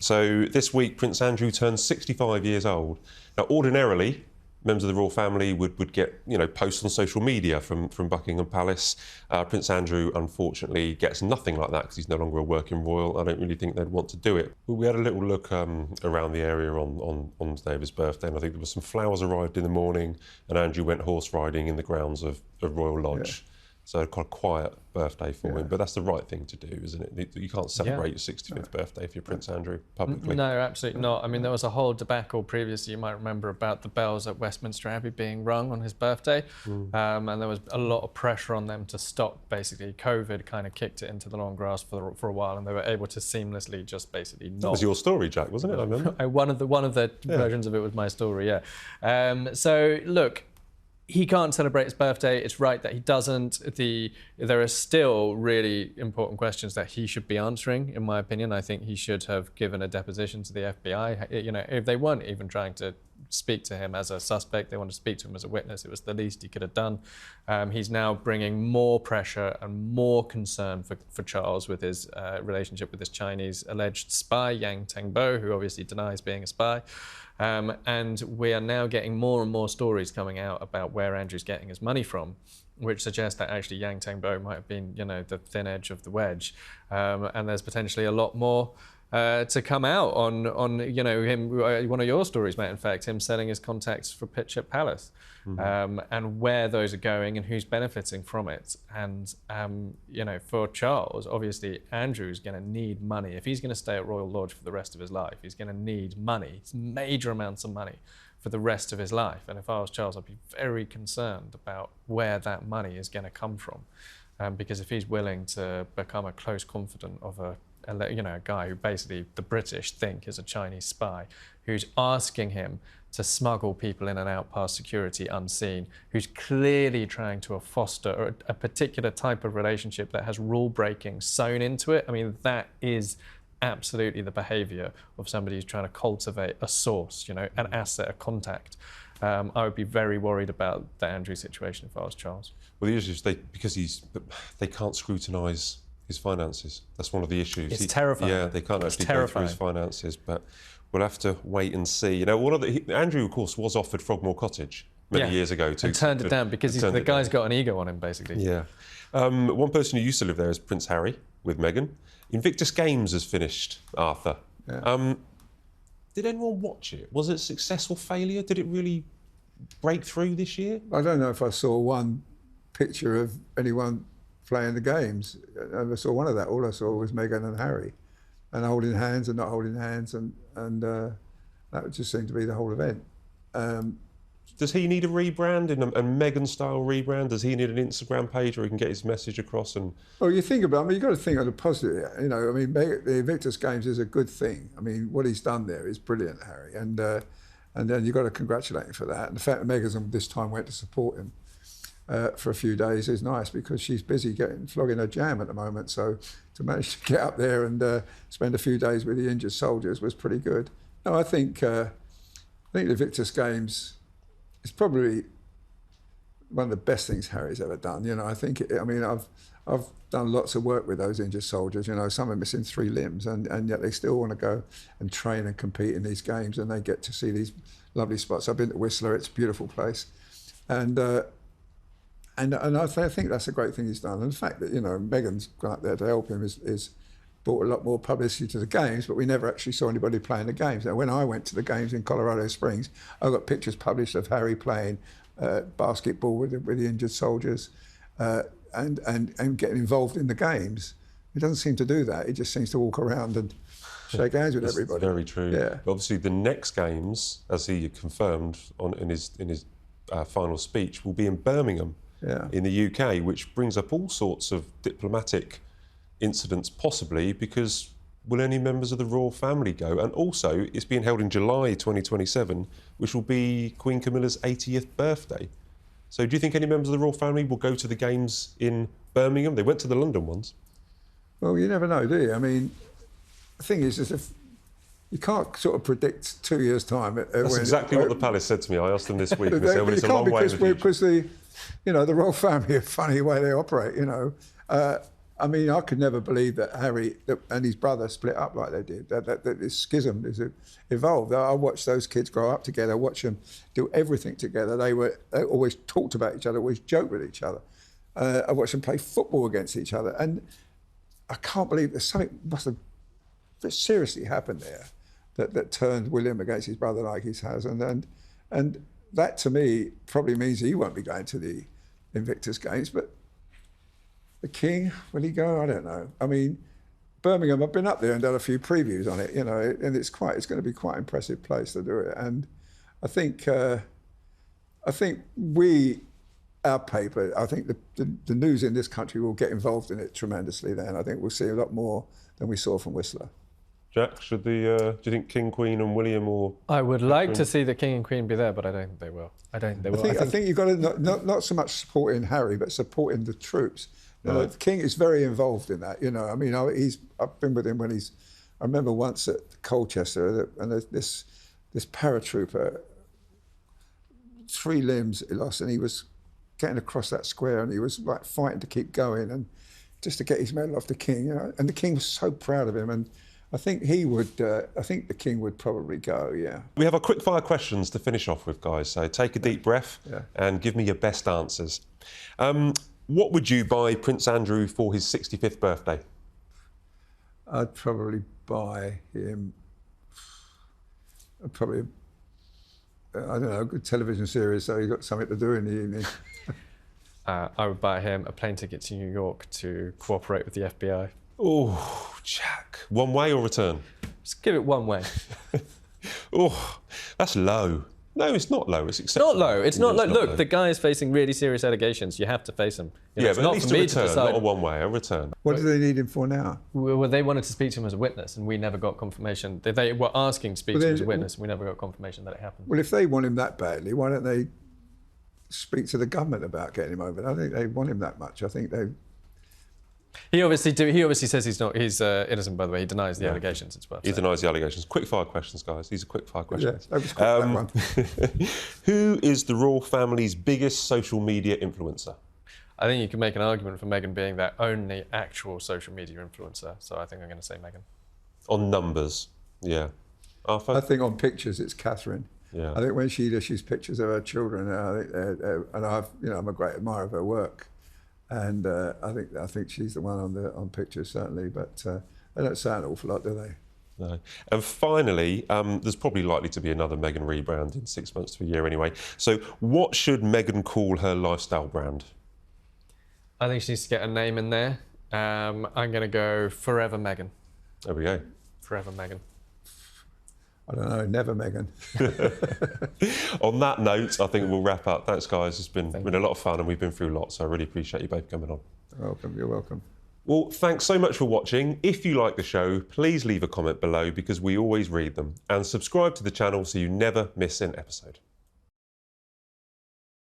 So this week, Prince Andrew turns 65 years old. Now, ordinarily, members of the royal family would get, posts on social media from Buckingham Palace. Prince Andrew, unfortunately, gets nothing like that because he's no longer a working royal. I don't really think they'd want to do it. But we had a little look around the area on the day of his birthday, and I think there were some flowers arrived in the morning, and Andrew went horse riding in the grounds of Royal Lodge. Yeah. So quite a quiet birthday for him, but that's the right thing to do, isn't it? You can't celebrate your 65th birthday if you're Prince Andrew publicly. No, absolutely not. I mean, there was a whole debacle previously, you might remember, about the bells at Westminster Abbey being rung on his birthday, and there was a lot of pressure on them to stop. Basically, COVID kind of kicked it into the long grass for a while, and they were able to seamlessly just basically not. That was your story, Jack, wasn't it? I remember. one of the versions of it was my story. Yeah. So look. He can't celebrate his birthday. It's right that he doesn't. There are still really important questions that he should be answering, in my opinion. I think he should have given a deposition to the FBI. If they weren't even trying to speak to him as a suspect, they wanted to speak to him as a witness. It was the least he could have done. He's now bringing more pressure and more concern for Charles with his relationship with this Chinese alleged spy, Yang Tengbo, who obviously denies being a spy. And we are now getting more and more stories coming out about where Andrew's getting his money from, which suggests that actually Yang Tengbo might have been, the thin edge of the wedge. And there's potentially a lot more to come out on him. One of your stories, Matt, in fact, him selling his contacts for Pitchett Palace, and where those are going and who's benefiting from it. And for Charles, obviously Andrew's going to need money if he's going to stay at Royal Lodge for the rest of his life. He's going to need money, major amounts of money, for the rest of his life. And if I was Charles, I'd be very concerned about where that money is going to come from, because if he's willing to become a close confidant of a guy who basically the British think is a Chinese spy, who's asking him to smuggle people in and out past security unseen, who's clearly trying to foster a particular type of relationship that has rule breaking sewn into it. I mean, that is absolutely the behaviour of somebody who's trying to cultivate a source, an asset, a contact. I would be very worried about the Andrew situation if I was Charles. Well, the issue is because they can't scrutinise his finances. That's one of the issues. It's terrifying. Yeah, they can't actually go through his finances, but we'll have to wait and see. Andrew, of course, was offered Frogmore Cottage many years ago. And turned it down because the guy's got an ego on him, basically. Yeah. One person who used to live there is Prince Harry with Meghan. Invictus Games has finished, Arthur. Yeah. Did anyone watch it? Was it a successful failure? Did it really break through this year? I don't know if I saw one picture of anyone playing the games. I never saw one of that. All I saw was Meghan and Harry, and holding hands and not holding hands, and that just seemed to be the whole event. Does he need a rebrand, a Meghan-style rebrand? Does he need an Instagram page where he can get his message across? Well, you think about it, you've got to think of the positive. The Invictus Games is a good thing. I mean, what he's done there is brilliant, Harry, and then you've got to congratulate him for that. And the fact that Meghan this time went to support him for a few days is nice, because she's busy flogging her jam at the moment. So to manage to get up there and spend a few days with the injured soldiers was pretty good. No, I think the Invictus Games is probably one of the best things Harry's ever done. I think. I've done lots of work with those injured soldiers. Some are missing 3 limbs, and yet they still want to go and train and compete in these games, and they get to see these lovely spots. I've been to Whistler; it's a beautiful place, and I think that's a great thing he's done. And the fact that Meghan's gone up there to help him is brought a lot more publicity to the games. But we never actually saw anybody playing the games. Now, when I went to the games in Colorado Springs, I got pictures published of Harry playing basketball with the injured soldiers and getting involved in the games. He doesn't seem to do that. He just seems to walk around and shake hands with everybody. Very true. Yeah. Obviously, the next games, as he confirmed in his final speech, will be in Birmingham. Yeah. In the UK, which brings up all sorts of diplomatic incidents, possibly, because will any members of the royal family go? And also, it's being held in July 2027, which will be Queen Camilla's 80th birthday. So do you think any members of the royal family will go to the games in Birmingham? They went to the London ones. Well, you never know, do you? I mean, the thing is if you can't sort of predict 2 years' time. That's exactly what the palace said to me. I asked them this week. It's a long way in the future. Because the royal family are funny the way they operate. I mean, I could never believe that Harry and his brother split up like they did. That this schism is evolved. I watched those kids grow up together, watch them do everything together. They always talked about each other, always joked with each other. I watched them play football against each other, and I can't believe there's something must have seriously happened there that turned William against his brother like he has, and that to me probably means he won't be going to the Invictus Games, but. The King, will he go? I don't know. I mean, Birmingham, I've been up there and done a few previews on it, you know, and it's going to be quite an impressive place to do it. And I think our paper, I think the news in this country will get involved in it tremendously then. I think we'll see a lot more than we saw from Whistler. Jack, do you think King, Queen and William or... I would like to see the King and Queen be there, but I don't think they will. I think you've got to not so much supporting Harry, but supporting the troops. You know, the King is very involved in that. You know, I mean, I've been with him when I remember once at Colchester, and this paratrooper, 3 limbs he lost, and he was getting across that square, and he was like fighting to keep going, and just to get his medal off the King. You know, and the King was so proud of him, and I think he would. I think the King would probably go. Yeah. We have our quick fire questions to finish off with, guys. So take a deep breath and give me your best answers. What would you buy Prince Andrew for his 65th birthday? I'd probably buy him, I don't know, a good television series so he's got something to do in the evening. I would buy him a plane ticket to New York to cooperate with the FBI. Oh, Jack. One way or return? Just give it one way. Oh, that's low. No, it's not low. It's acceptable. Not low. It's not low. Look, the guy is facing really serious allegations. You have to face him. You know, yeah, but not at least for a me return, to decide. not a one-way, a return. What do they need him for now? Well, they wanted to speak to him as a witness, and we never got confirmation. They were asking to speak to him as a witness, and we never got confirmation that it happened. Well, if they want him that badly, why don't they speak to the government about getting him over? I think they want him that much. I think they... He obviously says he's not. He's innocent, by the way. He denies the allegations. It's worth He saying. denies the allegations. Quick fire questions, guys. These are quick fire questions. Yeah, that one. Who is the royal family's biggest social media influencer? I think you can make an argument for Meghan being their only actual social media influencer. So I think I'm going to say Meghan. On numbers, yeah. Arthur? I think on pictures it's Catherine. Yeah. I think when she issues pictures of her children, and I'm a great admirer of her work. And I think she's the one on pictures certainly, but they don't say an awful lot, do they? No. And finally, there's probably likely to be another Meghan rebrand in 6 months to a year anyway. So what should Meghan call her lifestyle brand? I think she needs to get a name in there. I'm going to go Forever Meghan. There we go. Forever Meghan. I don't know, never Meghan. On that note, I think we'll wrap up. Thanks, guys. It's been a lot of fun and we've been through lots, so I really appreciate you both coming on. Welcome, you're welcome. Well, thanks so much for watching. If you like the show, please leave a comment below because we always read them. And subscribe to the channel so you never miss an episode.